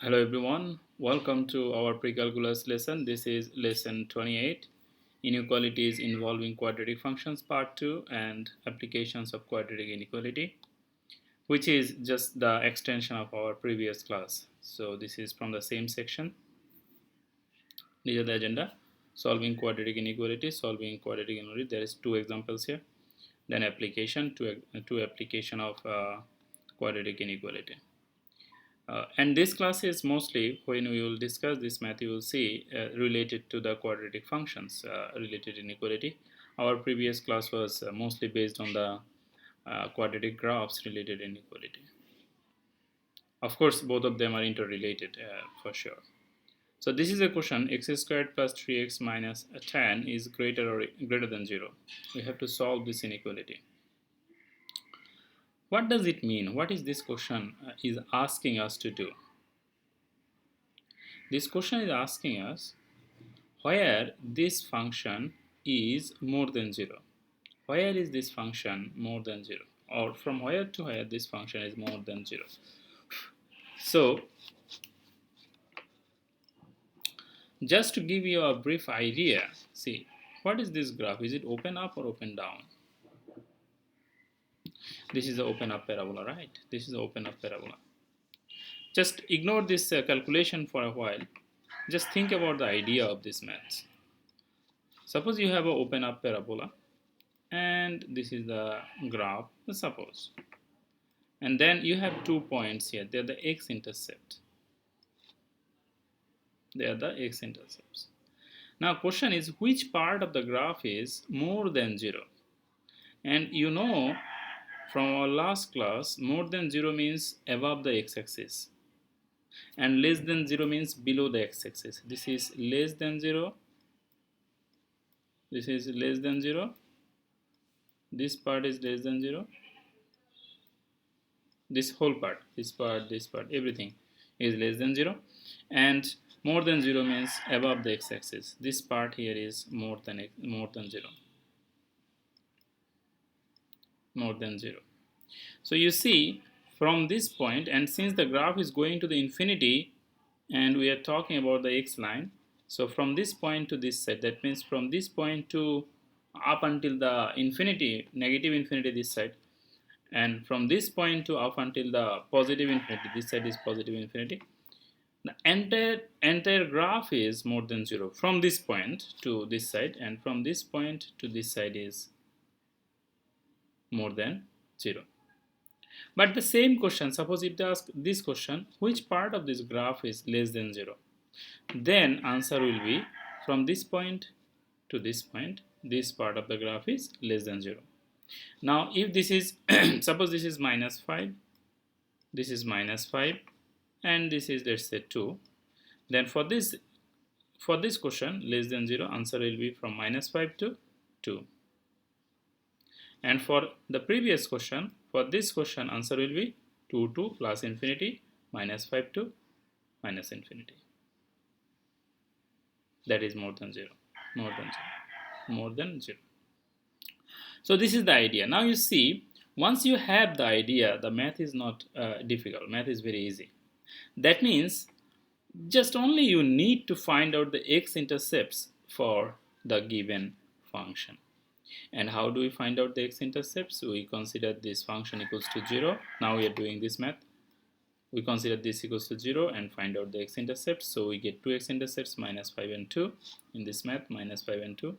Hello everyone, welcome to our pre-calculus lesson. This is lesson 28, Inequalities involving quadratic functions part 2 and applications of quadratic inequality, which is just the extension of our previous class. So this is from the same section. These are the agenda: solving quadratic inequality, solving quadratic inequality. There is two examples here. Then application, two application of quadratic inequality. And this class is mostly, when we will discuss this math, you will see related to the quadratic functions, related inequality. Our previous class was mostly based on the quadratic graphs related inequality. Of course, both of them are interrelated for sure. So this is a question: x squared plus 3x minus 10 is greater than 0. We have to solve this inequality. What does it mean? What is this question is asking us to do? This question is asking us where this function is more than 0. Where is this function more than 0? Or from where to where this function is more than 0. So, just to give you a brief idea, see, what is this graph? Is it open up or open down? This is the open up parabola, right? This is the open up parabola. Just ignore this calculation for a while. Just think about the idea of this math. Suppose you have an open up parabola and this is the graph, suppose. And then you have 2 points here. They are the x-intercept. They are the x-intercepts. Now question is, which part of the graph is more than 0? And you know from our last class, more than 0 means above the x-axis. And less than 0 means below the x-axis. This is less than 0. This is less than 0. This part is less than 0. This whole part, this part, everything is less than 0. And more than 0 means above the x-axis. This part here is more than 0. More than 0. So you see, from this point, and since the graph is going to the infinity, and we are talking about the x line, so from this point to this side, that means from this point to up until the infinity, negative infinity this side, and from this point to up until the positive infinity, this side is positive infinity, the entire graph is more than 0 from this point to this side, and from this point to this side is more than 0. But the same question, suppose if they ask this question, which part of this graph is less than 0? Then answer will be from this point to this point, this part of the graph is less than 0. Now if this is, suppose this is minus 5, this is minus 5, and this is, let's say, 2, then for this question less than 0, answer will be from minus 5 to 2. And for the previous question, for this question answer will be 2 to plus infinity, minus 5 to minus infinity. That is more than 0, more than 0, more than 0. So this is the idea. Now you see, once you have the idea, the math is not difficult. Math is very easy. That means just only you need to find out the x-intercepts for the given function. And how do we find out the x-intercepts? We consider this function equals to 0. Now we are doing this math. We consider this equals to 0 and find out the x-intercepts. So we get 2 x-intercepts, minus 5 and 2 in this math, minus 5 and 2.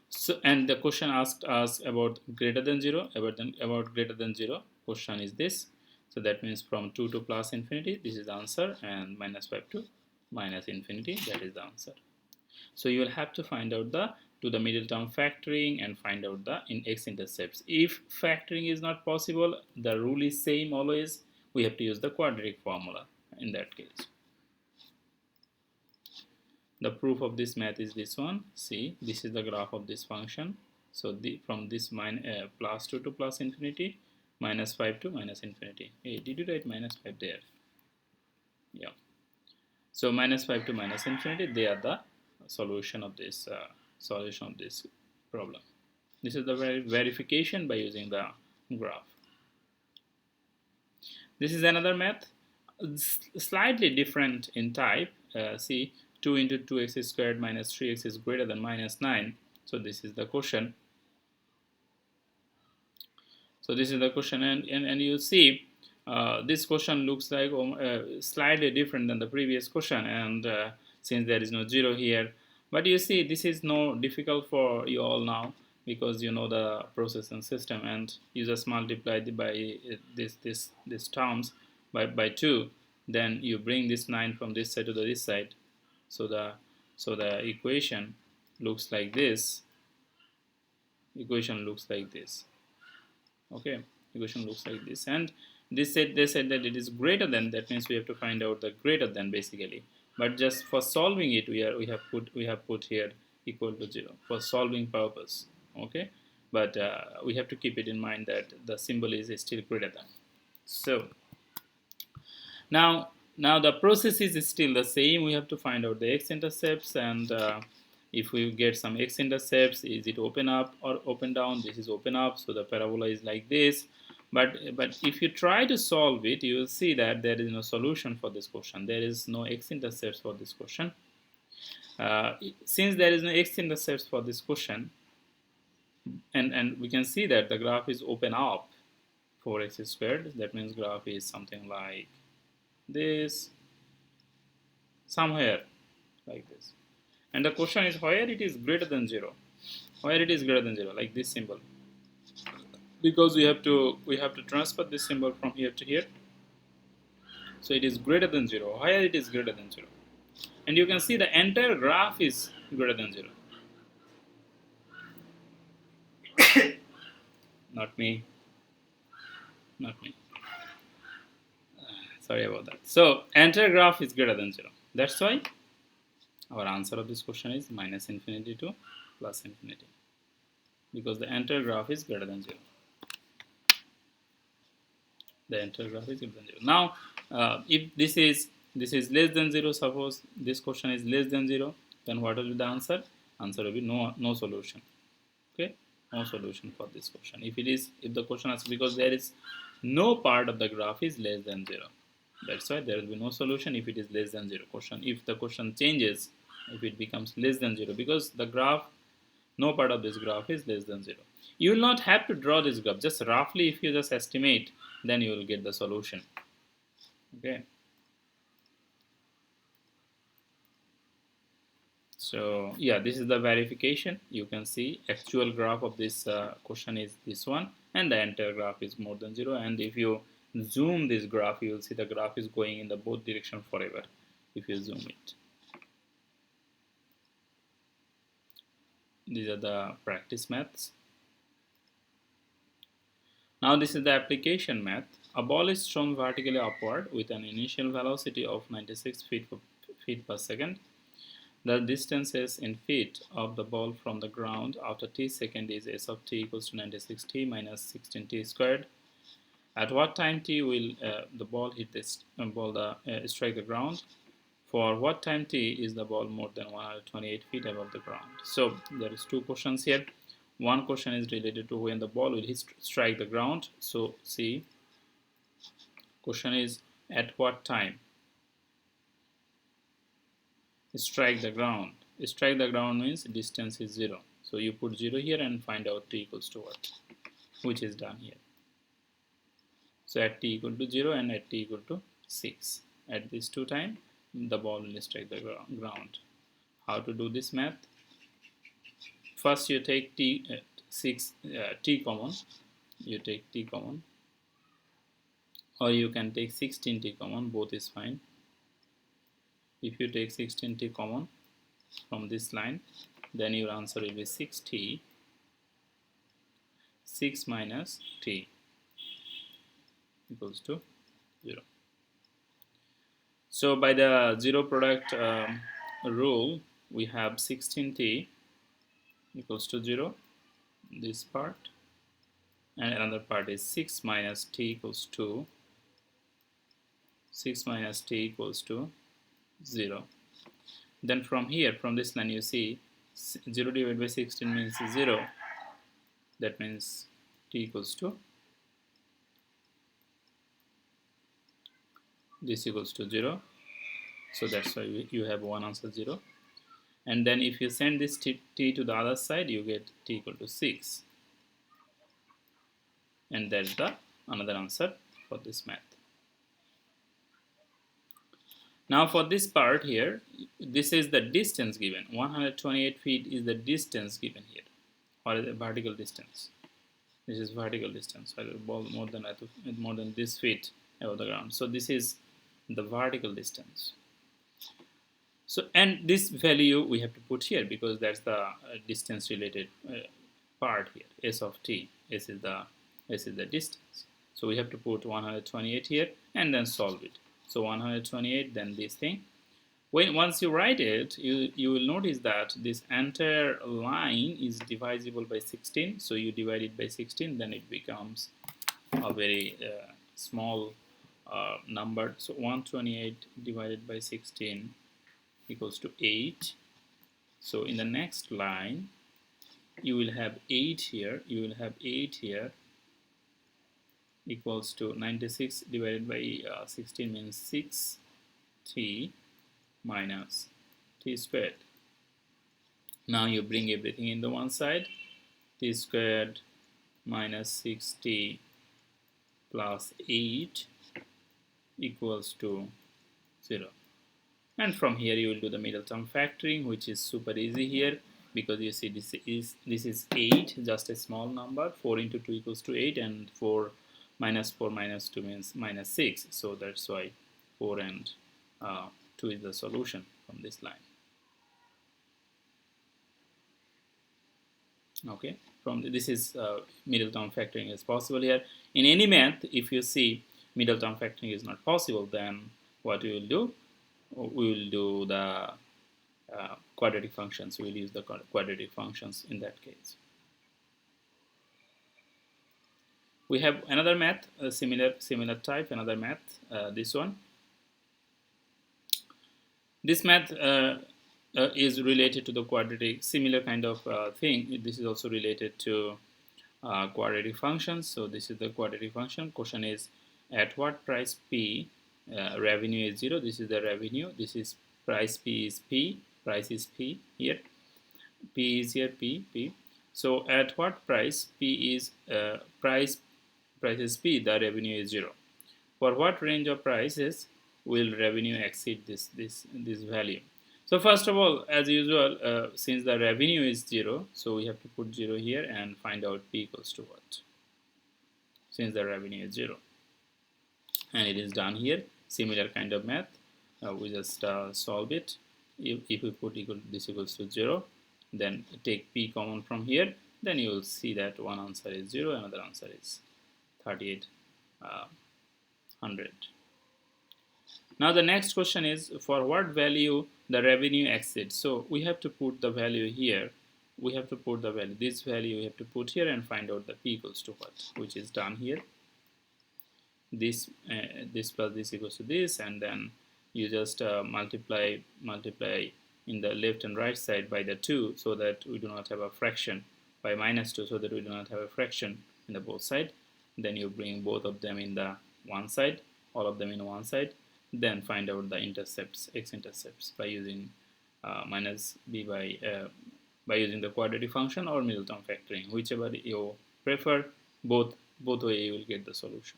So, and the question asked us about greater than 0, about greater than 0. Question is this. So that means from 2 to plus infinity, this is the answer, and minus 5 to minus infinity, that is the answer. So you will have to find out the middle term factoring and find out the x-intercepts. If factoring is not possible, the rule is same always. We have to use the quadratic formula in that case. The proof of this math is this one. See, this is the graph of this function. So from this plus 2 to plus infinity, minus 5 to minus infinity. Hey, did you write minus 5 there? Yeah. So minus 5 to minus infinity, they are the solution of this problem. This is the verification by using the graph. This is another math. slightly different in type. See, 2 into 2x squared minus 3x is greater than minus 9. So this is the question. So this is the question, and you see this question looks like slightly different than the previous question, and since there is no 0 here, but you see this is no difficult for you all now because you know the process and system, and you just multiply by this terms by 2, then you bring this 9 from this side to this side, so the equation looks like this. Equation looks like this. Okay, equation looks like this, and they said that it is greater than, that means we have to find out the greater than basically, but just for solving it we have put here equal to 0 for solving purpose. Okay, but we have to keep it in mind that the symbol is still greater than. So now the process is still the same. We have to find out the x-intercepts, and if we get some x-intercepts, is it open up or open down? This is open up, so the parabola is like this. But if you try to solve it, you will see that there is no solution for this question. There is no x-intercepts for this question. Since there is no x-intercepts for this question, and we can see that the graph is open up 4x squared, that means graph is something like this, somewhere like this, and the question is where it is greater than 0, where it is greater than 0, like this symbol, because we have to transfer this symbol from here to here, so it is greater than 0, where it is greater than 0, and you can see the entire graph is greater than 0. Not me, not me, sorry about that. So entire graph is greater than 0, that's why our answer of this question is minus infinity to plus infinity, because the entire graph is greater than 0. The entire graph is greater than 0. Now, if this is less than 0, suppose this question is less than 0, then what will be the answer? Answer will be no solution. Okay, no solution for this question. If the question is, because there is no part of the graph is less than 0. That's why there will be no solution if it is less than 0 question. If the question changes, if it becomes less than 0, because the graph, no part of this graph is less than 0. You will not have to draw this graph, just roughly if you just estimate, then you will get the solution. Okay. So yeah, this is the verification. You can see actual graph of this question is this one, and the entire graph is more than 0. And if you zoom this graph, you will see the graph is going in the both direction forever if you zoom it. These are the practice maths. Now this is the application math. A ball is thrown vertically upward with an initial velocity of 96 feet per second. The distances in feet of the ball from the ground after t second is s of t equals to 96t minus 16t squared. At what time t will the ball hit this strike the ground? For what time t is the ball more than 128 feet above the ground? So there is two questions here. One question is related to when the ball will strike the ground. So see, question is at what time strike the ground. Strike the ground means distance is 0. So you put 0 here and find out t equals to what, which is done here. So at t equal to 0 and at t equal to 6, at these two times the ball will strike the ground. How to do this math? First you take t common. You take t common, or you can take 16t common. Both is fine. If you take 16t common from this line, then your answer will be 6t. 6 minus t equals to 0. So by the zero product rule, we have 16t equals to 0, this part, and another part is 6 minus t equals to 0. Then from here, from this line, you see 0 divided by 16 means 0. That means t equals to this equals to 0. So that's why you have one answer 0. And then if you send this t to the other side, you get t equal to 6. And that's the another answer for this math. Now for this part here, this is the distance given. 128 feet is the distance given here, or the vertical distance. This is vertical distance. I will more than this feet above the ground. So this is the vertical distance. So and this value we have to put here because that's the distance related part here. S of t. S is the distance. So we have to put 128 here and then solve it. So 128, then this thing. Once you write it, you will notice that this entire line is divisible by 16. So you divide it by 16, then it becomes a very small number. So 128 divided by 16 equals to 8. So in the next line, you will have 8 here. You will have 8 here equals to 96 divided by 16 means 6t minus t squared. Now you bring everything in the one side. T squared minus 6t plus 8 equals to 0. And from here you will do the middle term factoring, which is super easy here because you see this is 8, just a small number. 4 into 2 equals to 8, and 4 minus 2 means minus 6. So that's why 4 and 2 is the solution from this line. Okay, from this is middle term factoring is possible here. In any math, if you see middle term factoring is not possible, then what we will do? We will do the quadratic functions. We will use the quadratic functions in that case. We have another math, similar type, another math, this one. This math is related to the quadratic, similar kind of thing. This is also related to quadratic functions. So this is the quadratic function. Question is, at what price P revenue is 0? This is the revenue. This is price P is P. Price is P here. P is here, P. So at what price P is price is P, the revenue is 0. For what range of prices will revenue exceed this value? So first of all, as usual, since the revenue is 0, so we have to put 0 here and find out P equals to what, since the revenue is 0. And it is done here. Similar kind of math. We just solve it. If we put this equals to 0, then take P common from here, then you will see that one answer is 0, another answer is 3800. Now the next question is, for what value the revenue exceeds? So we have to put the value here. We have to put the value. This value we have to put here and find out the P equals to what, which is done here. This plus this equals to this, and then you just multiply in the left and right side by the 2, so that we do not have a fraction, by minus 2, so that we do not have a fraction in the both side. Then you bring both of them in the one side, all of them in one side, then find out the intercepts, x-intercepts, by using minus b by using the quadratic function or middle term factoring, whichever you prefer. Both way you will get the solution.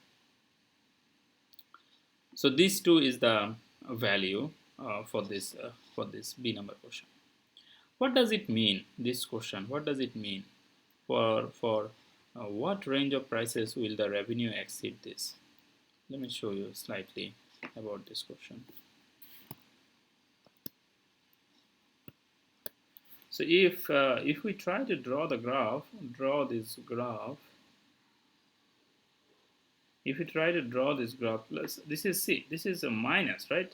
So this 2 is the value for this B number question. What does it mean, this question? What does it mean? For what range of prices will the revenue exceed this? Let me show you slightly about this question. So if we try to draw this graph, if you try to draw this graph, this is C, this is a minus, right?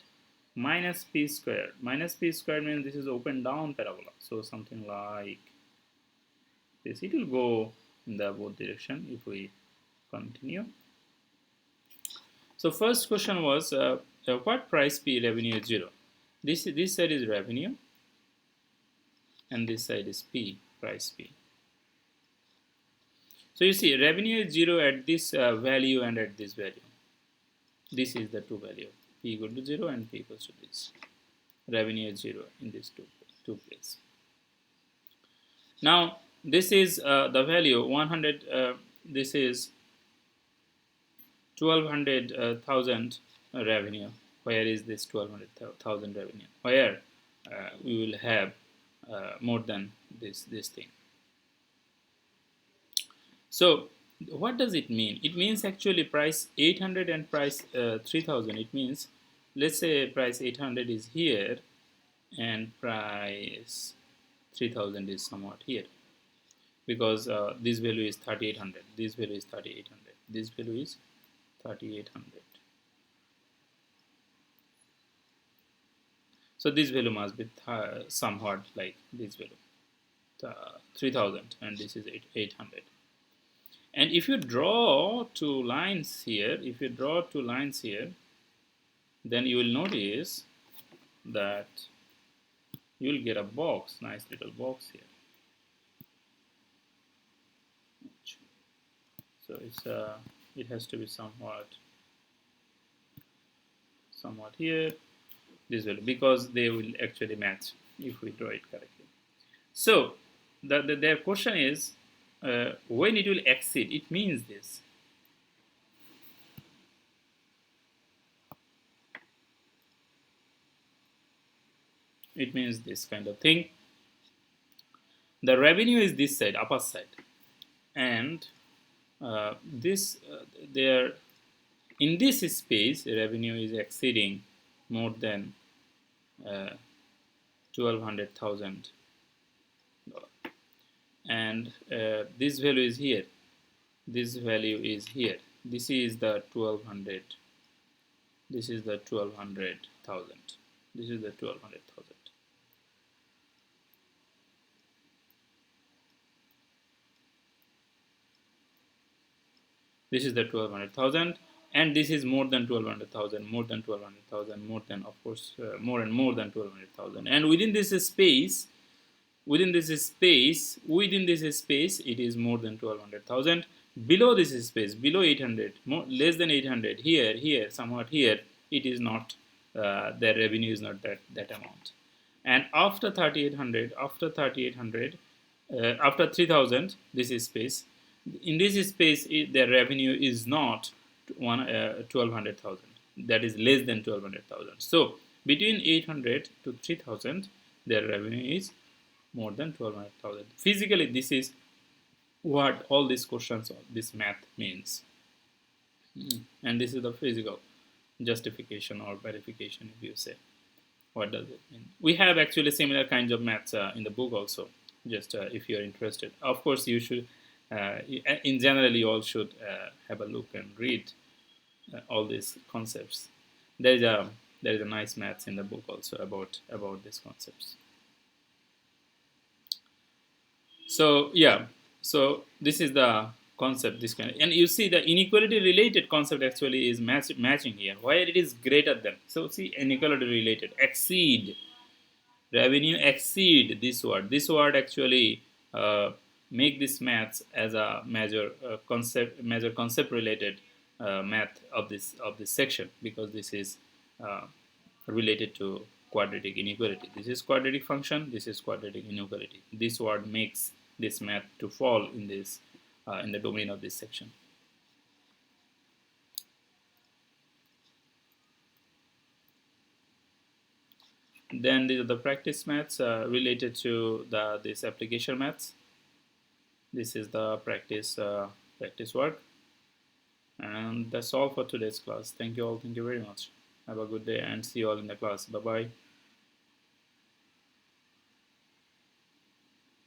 Minus P squared. Minus P squared means this is open down parabola. So something like this. It will go in the both direction if we continue. So first question was, what price P revenue is 0? This side is revenue, and this side is P, price P. So you see, revenue is 0 at this value and at this value. This is the two value. P equal to 0 and P equals to this. Revenue is 0 in these two places. Now this is the value 100. This is 1200,000 revenue. Where is this 1200,000 revenue? Where we will have more than this thing. So what does it mean? It means actually price 800 and price 3000. It means, let's say price 800 is here and price 3000 is somewhat here, because this value is 3800, this value is 3800, this value is 3800. So this value must be somewhat like this value, 3000, and this is 800. And if you draw two lines here, then you will notice that you will get a box, nice little box here. So it's it has to be somewhat here, this value, because they will actually match if we draw it correctly. So their question is when it will exceed. It means this. It means this kind of thing. The revenue is this side, upper side, and there in this space revenue is exceeding more than 1200,000, and this value is here, this value is here, this is the 1200, this is the 1200,000, this is the 1200,000. This is the 1200,000, and this is more than 1200,000, more than 1200,000, more than, of course, more and more than 1200,000. And within this space, it is more than 1200,000. Below this space, below 800, less than 800, here, somewhat here, it is not. The revenue is not that amount. And after 3800, after 3000, this is space. In this space, the revenue is not 1200,000. That is less than 1200,000. So between 800 to 3000, their revenue is more than 1200,000. Physically, this is what all these questions, this math means. And this is the physical justification or verification, if you say. What does it mean? We have actually similar kinds of maths in the book also, just if you are interested. Of course, you should, in general, you all should have a look and read all these concepts. There is a nice maths in the book also about these concepts. So yeah, so this is the concept, this kind of, and you see the inequality related concept actually is matching here, where it is greater than. So see, inequality related, exceed, revenue exceed this word actually make this maths as a major concept related math of this section, because this is related to quadratic inequality. This is quadratic function, this is quadratic inequality. This word makes this math to fall in this in the domain of this section. Then these are the practice maths related to this application maths. This is the practice work, and that's all for today's class. Thank you all. Thank you very much. Have a good day and see you all in the class. Bye bye.